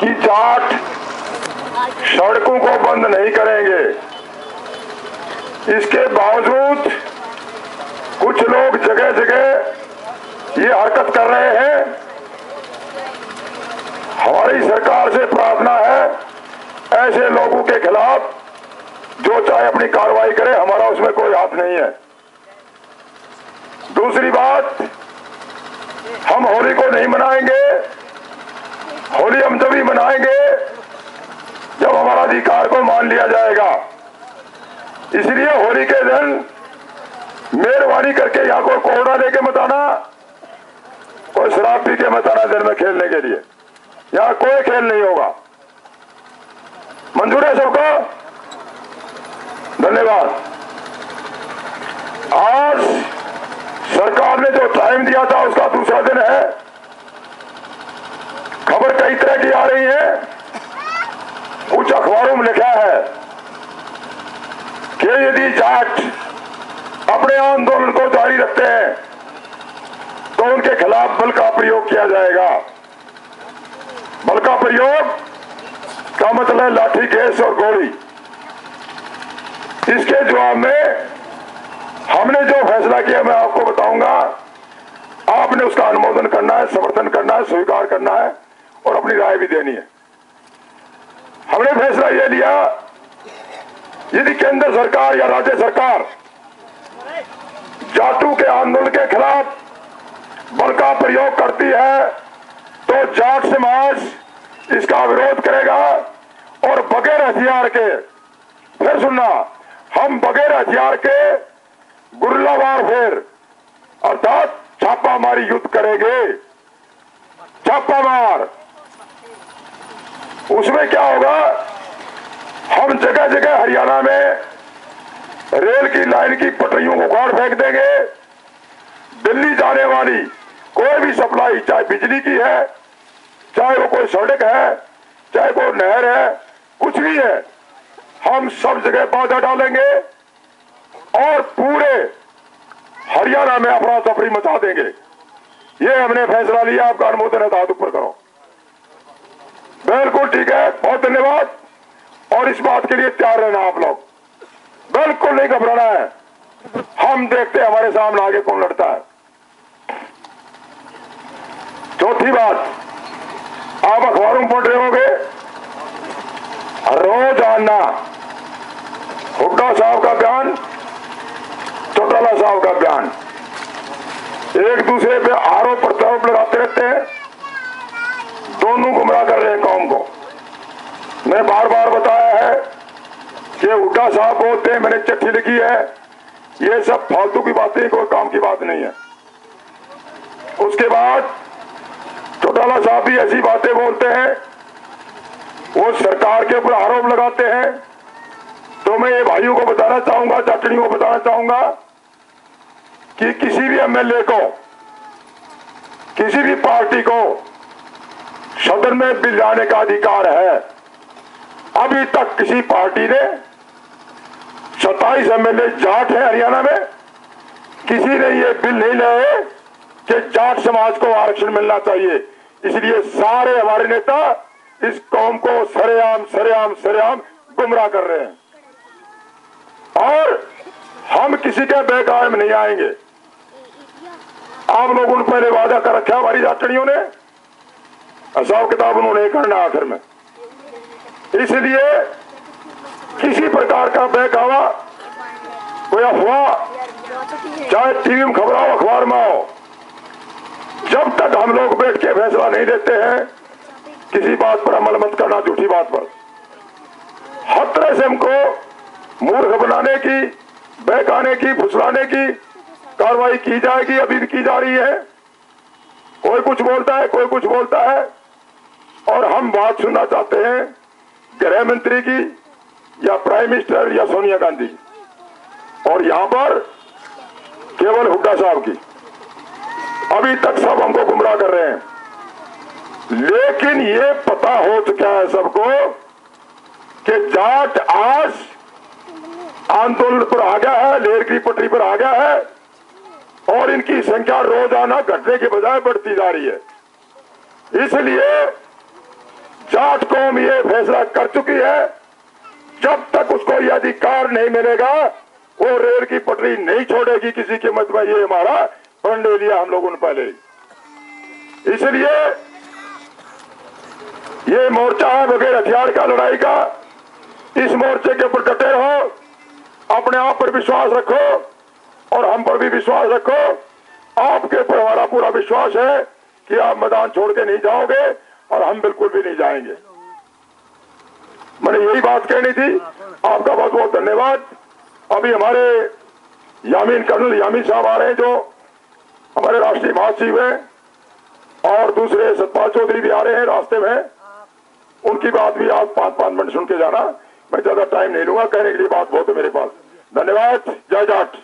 कि जाट सड़कों को बंद नहीं करेंगे। इसके बावजूद कुछ लोग जगह जगह ये हरकत कर रहे हैं। हमारी सरकार से प्रार्थना है ऐसे लोगों के खिलाफ जो चाहे अपनी कार्रवाई करे, हमारा उसमें कोई हाथ नहीं है। दूसरी बात, हम होली को नहीं मनाएंगे। होली हम तभी मनाएंगे जब हमारा अधिकार को मान लिया जाएगा। इसलिए होली के दिन मेहरबानी करके यहाँ कोई कोहड़ा लेके मत आना, कोई शराब पी के मत आना दिन में खेलने के लिए। यहाँ कोई खेल नहीं होगा। मंजूर है सबको? धन्यवाद। आज सरकार ने जो टाइम दिया था उसका दूसरा दिन है। खबर कई तरह की आ रही है। कुछ अखबारों में लिखा है कि यदि जाट अपने आंदोलन को जारी रखते हैं तो उनके खिलाफ बल का प्रयोग किया जाएगा। बल का प्रयोग का मतलब लाठी, गैस और गोली। इसके जवाब में हमने जो फैसला किया मैं आपको बताऊंगा। आपने उसका अनुमोदन करना है, समर्थन करना है, स्वीकार करना है और अपनी राय भी देनी है। हमने फैसला यह लिया, यदि केंद्र सरकार या राज्य सरकार जाटों के आंदोलन के खिलाफ बल का प्रयोग करती है तो जाट समाज इसका विरोध करेगा और बगैर हथियार के, फिर सुनना, हम बगैर हथियार के गुरिल्ला वारफेयर अर्थात छापामारी युद्ध करेंगे। छापामार, उसमें क्या होगा, हम जगह जगह हरियाणा में रेल की लाइन की पटरियों को उखाड़ फेंक देंगे। दिल्ली जाने वाली कोई भी सप्लाई, चाहे बिजली की है, चाहे वो कोई सड़क है, चाहे वो नहर है, कुछ भी है, हम सब जगह बाधा डालेंगे और पूरे हरियाणा में अफरा तफरी मचा देंगे। ये हमने फैसला लिया। आपका अनुमोदन है तो हाथ ऊपर करो। बिल्कुल ठीक है, बहुत धन्यवाद। और इस बात के लिए तैयार रहना आप लोग, बिल्कुल नहीं घबराना है। हम देखते हैं हमारे सामने आगे कौन लड़ता है। चौथी बात, आप अखबारों में पढ़ रहे होंगे रोजाना हुड्डा साहब का बयान, चौटाला साहब का बयान, एक दूसरे पे आरोप प्रत्यारोप लगाते रहते हैं। दोनों गुमराह कर रहे हैं कौम को। मैं बार बार बताया है कि हुड्डा साहब बोलते हैं, मैंने चिट्ठी लिखी है, ये सब फालतू की बातें, कोई काम की बात नहीं है। उसके बाद चौटाला साहब भी ऐसी बातें बोलते हैं, वो सरकार के ऊपर आरोप लगाते हैं। तो मैं ये भाइयों को बताना चाहूंगा, जाटड़ियों को बताना चाहूंगा कि किसी भी एमएलए को, किसी भी पार्टी को सदन में बिल लाने का अधिकार है। अभी तक किसी पार्टी ने 27 एमएलए जाट है हरियाणा में, किसी ने ये बिल नहीं लाए कि जाट समाज को आरक्षण मिलना चाहिए। इसलिए सारे हमारे नेता इस कौम को सरेआम सरेआम सरेआम गुमराह कर रहे हैं और हम किसी के बहकावे में नहीं आएंगे। आप लोगों ने पहले वादा कर रखा हमारी जाटड़ियों ने, हिसाब किताब उन्होंने करना आखिर में। इसलिए किसी प्रकार का बहकावा, कोई अफवाह, चाहे टीवी में खबर आओ, अखबार में आओ, जब तक हम लोग बैठ के फैसला नहीं लेते हैं, किसी बात पर अमल मत करना, झूठी बात पर। हर तरह से हमको मूर्ख बनाने की, बहकाने की, फुसलाने की कार्रवाई की जाएगी, अभी भी की जा रही है। कोई कुछ बोलता है, कोई कुछ बोलता है और हम बात सुनना चाहते हैं गृह मंत्री की या प्राइम मिनिस्टर या सोनिया गांधी की, और यहां पर केवल हुड्डा साहब की। अभी तक सब हमको गुमराह कर रहे हैं, लेकिन ये पता हो चुका है सबको कि जाट आज आंदोलन पर आ गया है, रेल की पटरी पर आ गया है और इनकी संख्या रोजाना घटने के बजाय बढ़ती जा रही है। इसलिए जाट कौम ये फैसला कर चुकी है, जब तक उसको यह अधिकार नहीं मिलेगा वो रेल की पटरी नहीं छोड़ेगी किसी कीमत में। ये हमारा प्रण ले लिया हम लोगों ने पहले। इसलिए ये मोर्चा है बगैर हथियार का लड़ाई का। इस मोर्चे के ऊपर डटे रहो, अपने आप पर विश्वास रखो और हम पर भी विश्वास रखो। आपके ऊपर हमारा पूरा विश्वास है कि आप मैदान छोड़ के नहीं जाओगे और हम बिल्कुल भी नहीं जाएंगे। मैंने यही बात कहनी थी। आपका बहुत बहुत धन्यवाद। अभी हमारे कर्नल यामीन साहब आ रहे हैं, जो हमारे राष्ट्रीय महासचिव हैं, और दूसरे सतपाल चौधरी भी आ रहे हैं रास्ते में। उनकी बात भी आप 5-5 मिनट सुन के जाना। मैं ज्यादा टाइम नहीं लूंगा, कहने के लिए बात बहुत है मेरे पास। धन्यवाद। जय जाट।